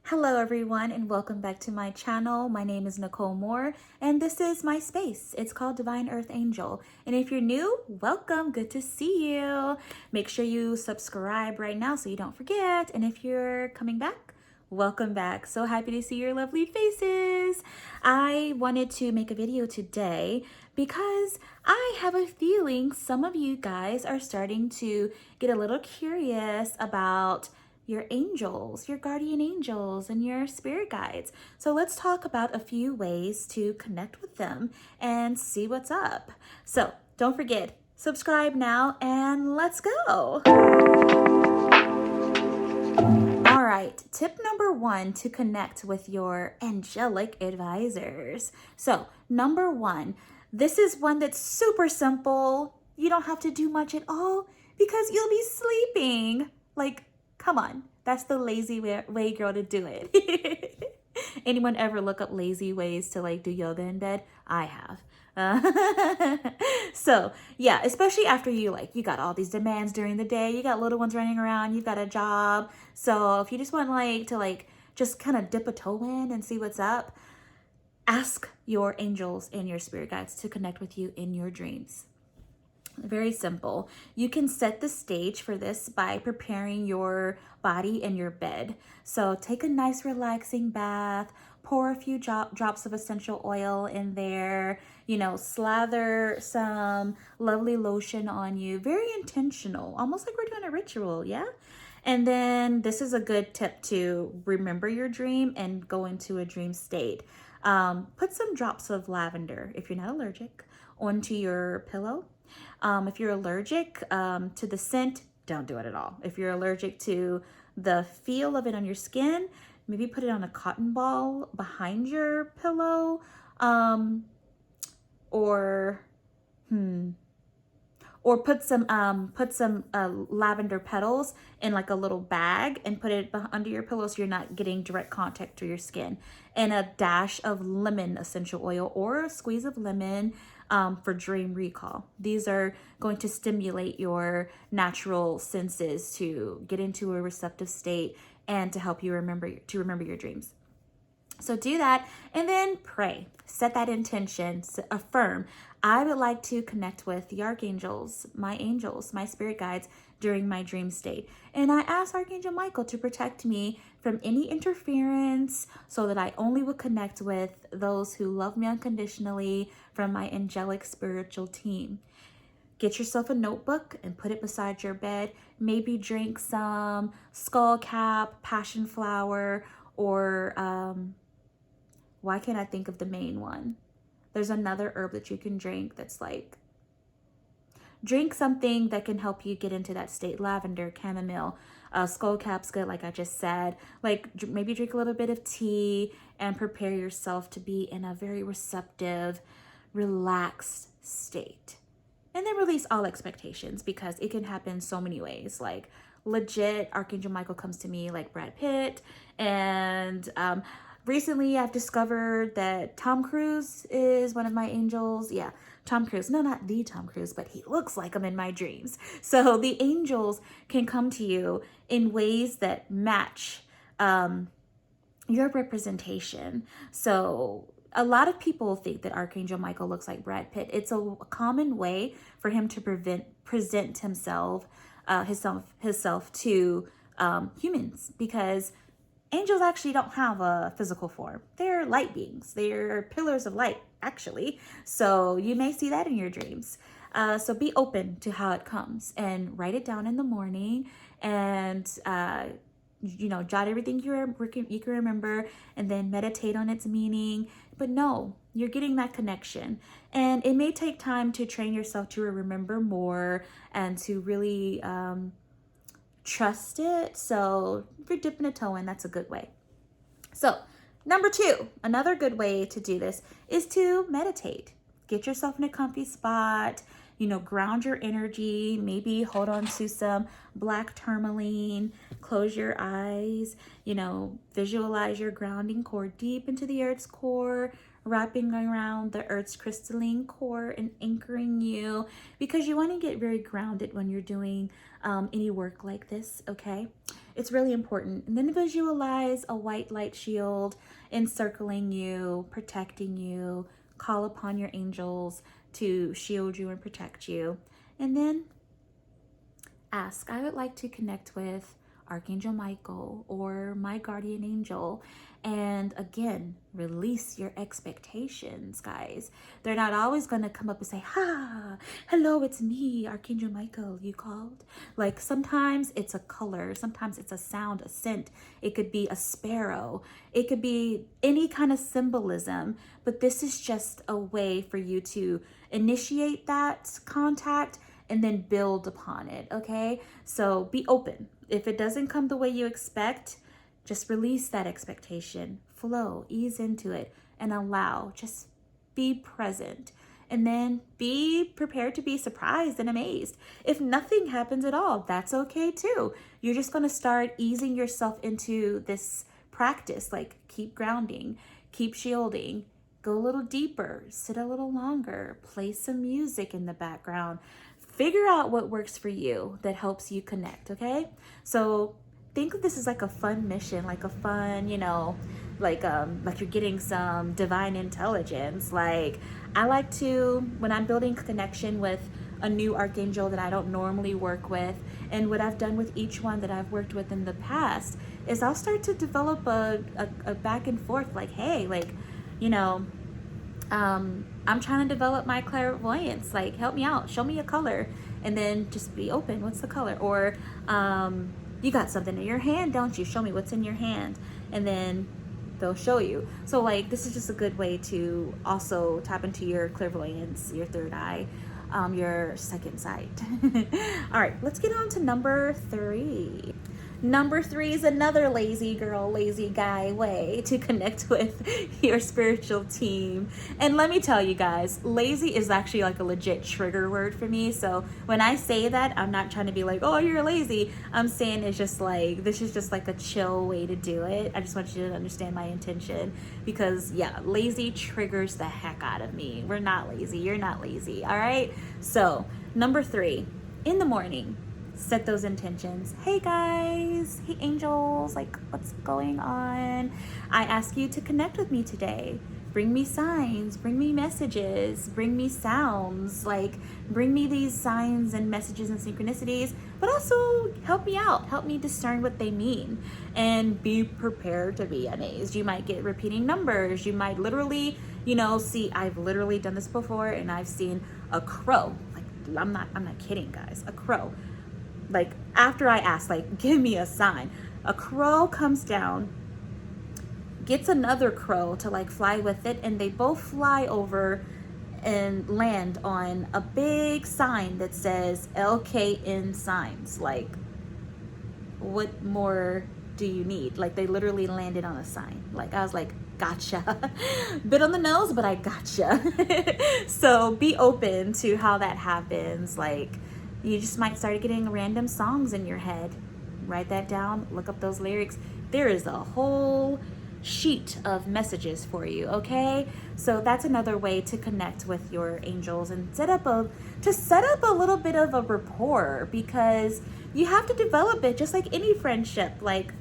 Hello everyone and welcome back to my channel. My name is Nicole Moore and this is my space. It's called Divine Earth Angel. And if you're new, welcome, good to see you. Make sure you subscribe right now so you don't forget. And if you're coming back, welcome back. So happy to see your lovely faces. I wanted to make a video today because I have a feeling some of you guys are starting to get a little curious about your angels, your guardian angels, and your spirit guides. So let's talk about a few ways to connect with them and see what's up. So don't forget, subscribe now and let's go. All right, tip number one to connect with your angelic advisors. So number one, this is one that's super simple. You don't have to do much at all because you'll be sleeping. Like, come on, that's the lazy way girl to do it. Anyone ever look up lazy ways to like do yoga in bed? I have. So yeah, especially after you got all these demands during the day, you got little ones running around, you've got a job. So if you just want to just kind of dip a toe in and see what's up, ask your angels and your spirit guides to connect with you in your dreams. Very simple. You can set the stage for this by preparing your body and your bed. So take a nice relaxing bath, pour a few drops of essential oil in there, slather some lovely lotion on you. Very intentional, almost like we're doing a ritual, yeah? And then this is a good tip to remember your dream and go into a dream state. Put some drops of lavender, if you're not allergic, onto your pillow. If you're allergic to the scent, don't do it at all. If you're allergic to the feel of it on your skin, maybe put it on a cotton ball behind your pillow, or put some lavender petals in like a little bag and put it under your pillow so you're not getting direct contact to your skin. And a dash of lemon essential oil or a squeeze of lemon for dream recall. These are going to stimulate your natural senses to get into a receptive state and to help you remember your dreams. So do that and then pray. Set that intention, affirm. I would like to connect with the archangels, my spirit guides during my dream state. And I ask Archangel Michael to protect me from any interference so that I only will connect with those who love me unconditionally from my angelic spiritual team. Get yourself a notebook and put it beside your bed. Maybe drink some skullcap, passion flower, or why can't I think of the main one? There's another herb that you can drink that's like, drink something that can help you get into that state. Lavender, chamomile, skullcap's good, like I just said. Like maybe drink a little bit of tea and prepare yourself to be in a very receptive, relaxed state. And then release all expectations because it can happen so many ways. Like legit, Archangel Michael comes to me like Brad Pitt. And recently I've discovered that Tom Cruise is one of my angels. Yeah, Tom Cruise. No, not the Tom Cruise, but he looks like him in my dreams. So the angels can come to you in ways that match your representation. So a lot of people think that Archangel Michael looks like Brad Pitt. It's a common way for him to present himself to humans, because angels actually don't have a physical form. They're light beings. They're pillars of light, actually. So you may see that in your dreams. So be open to how it comes and write it down in the morning and jot everything you can remember and then meditate on its meaning. But no, you're getting that connection. And it may take time to train yourself to remember more and to really trust it. So if you're dipping a toe in, that's a good way. So number two, another good way to do this is to meditate. Get yourself in a comfy spot, ground your energy, maybe hold on to some black tourmaline, close your eyes, visualize your grounding core deep into the earth's core, wrapping around the earth's crystalline core and anchoring you, because you want to get very grounded when you're doing any work like this, okay? it's really important. And then visualize a white light shield encircling you, protecting you. Call upon your angels to shield you and protect you. And then ask, I would like to connect with Archangel Michael or my guardian angel. And again, release your expectations, guys. They're not always going to come up and say, hello, it's me, Archangel Michael, you called. Like sometimes it's a color, sometimes it's a sound, a scent. It could be a sparrow. It could be any kind of symbolism, but this is just a way for you to initiate that contact and then build upon it, okay? So be open. If it doesn't come the way you expect, just release that expectation, flow, ease into it, and allow. Just be present. And then be prepared to be surprised and amazed. If nothing happens at all, that's okay too. You're just gonna start easing yourself into this practice, like keep grounding, keep shielding, go a little deeper, sit a little longer, play some music in the background. Figure out what works for you that helps you connect, okay? So think of this as like a fun mission, like a fun, like you're getting some divine intelligence. Like I like to, when I'm building connection with a new archangel that I don't normally work with, and what I've done with each one that I've worked with in the past is I'll start to develop a back and forth, like, hey, like, I'm trying to develop my clairvoyance, like help me out, show me a color, and then just be open. What's the color? Or you got something in your hand, don't you? Show me what's in your hand, and then they'll show you. So like this is just a good way to also tap into your clairvoyance, your third eye, your second sight. All right, let's get on to number 3. Number 3 is another lazy girl, lazy guy way to connect with your spiritual team. And let me tell you guys, lazy is actually like a legit trigger word for me. So when I say that, I'm not trying to be like, oh, you're lazy. I'm saying it's just like, this is just like a chill way to do it. I just want you to understand my intention because yeah, lazy triggers the heck out of me. We're not lazy. You're not lazy. All right. So number 3, in the morning, set those intentions. Hey guys, hey angels, like what's going on? I ask you to connect with me today. Bring me signs, bring me messages, bring me sounds, like bring me these signs and messages and synchronicities, but also help me out, help me discern what they mean, and be prepared to be amazed. You might get repeating numbers. You might literally, see, I've literally done this before, and I've seen a crow. Like I'm not kidding, guys, a crow. Like after I ask, like, give me a sign, a crow comes down, gets another crow to like fly with it, and they both fly over and land on a big sign that says LKN signs. Like, what more do you need? Like they literally landed on a sign. Like I was like, gotcha. Bit on the nose, but I gotcha. So be open to how that happens. Like you just might start getting random songs in your head. Write that down, look up those lyrics. There is a whole sheet of messages for you, okay? So that's another way to connect with your angels and set up a little bit of a rapport, because you have to develop it just like any friendship. Like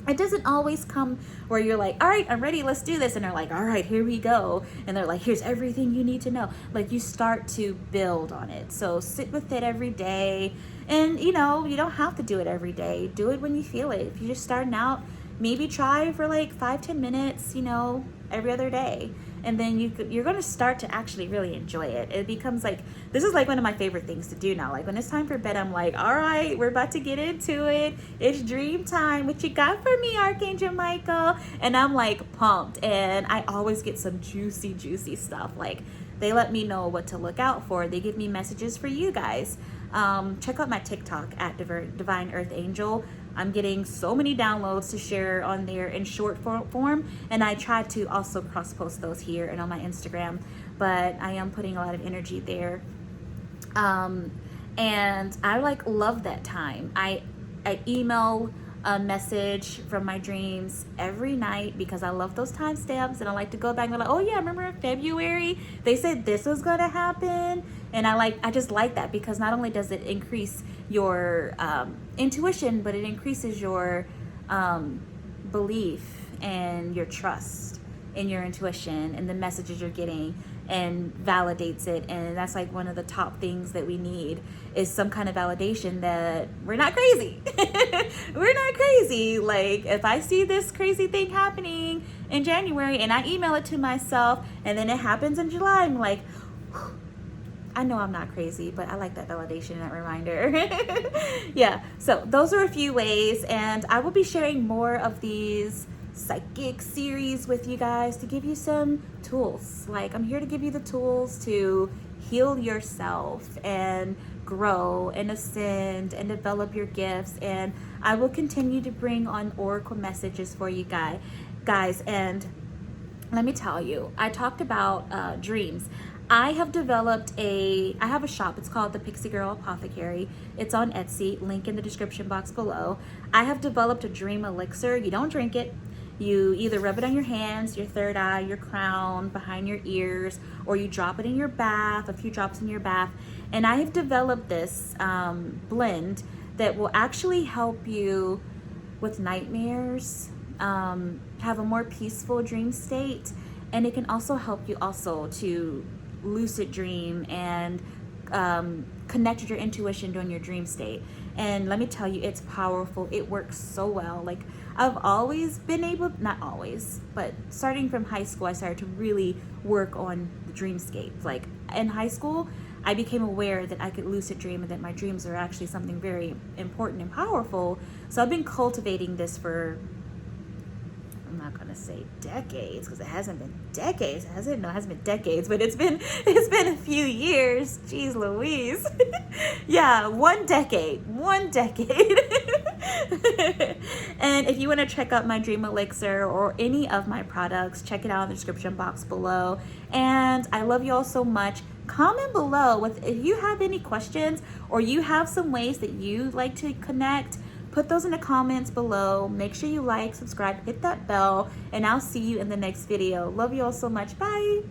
it doesn't always come where you're like, all right, I'm ready, let's do this. And they're like, all right, here we go. And they're like, here's everything you need to know. Like you start to build on it. So sit with it every day. And you don't have to do it every day. Do it when you feel it. If you're just starting out, maybe try for like 5-10 minutes, every other day. And then you're going to start to actually really enjoy it. It becomes like, this is like one of my favorite things to do now. Like when it's time for bed, I'm like, all right, we're about to get into it. It's dream time. What you got for me, Archangel Michael? And I'm like pumped. And I always get some juicy, juicy stuff. Like they let me know what to look out for. They give me messages for you guys. Check out my TikTok at Divine Earth Angel. I'm getting so many downloads to share on there in short form, and I try to also cross post those here and on my Instagram, but I am putting a lot of energy there. And I love that time. I email a message from my dreams every night because I love those timestamps, and I like to go back and be like, oh yeah, remember in February they said this was gonna happen. And I just like that because not only does it increase your intuition, but it increases your belief and your trust in your intuition and the messages you're getting, and validates it. And that's like one of the top things that we need, is some kind of validation that we're not crazy. We're not crazy. Like, if I see this crazy thing happening in January and I email it to myself and then it happens in July, I'm like, I know I'm not crazy, but I like that validation and that reminder. Yeah, so those are a few ways, and I will be sharing more of these psychic series with you guys to give you some tools. Like, I'm here to give you the tools to heal yourself and grow and ascend and develop your gifts. And I will continue to bring on oracle messages for you guys. And let me tell you, I talked about dreams. I have a shop. It's called the Pixie Girl Apothecary. It's on Etsy, link in the description box below. I have developed a dream elixir. You don't drink it. You either rub it on your hands, your third eye, your crown, behind your ears, or you drop it in your bath, a few drops in your bath. And I have developed this blend that will actually help you with nightmares, have a more peaceful dream state, and it can also help you also to lucid dream and connect with your intuition during your dream state. And let me tell you, it's powerful. It works so well. Like, I've always been able, not always, but starting from high school, I started to really work on the dreamscape. Like, in high school, I became aware that I could lucid dream and that my dreams are actually something very important and powerful. So I've been cultivating this for, I'm not gonna say decades, because it hasn't been decades, has it? No, it hasn't been decades, but it's been a few years. Jeez Louise. Yeah, one decade. And if you want to check out my dream elixir or any of my products, check it out in the description box below. And I love you all so much. Comment below if you have any questions, or you have some ways that you like to connect. Put those in the comments below. Make sure you like, subscribe, hit that bell, and I'll see you in the next video. Love you all so much. Bye.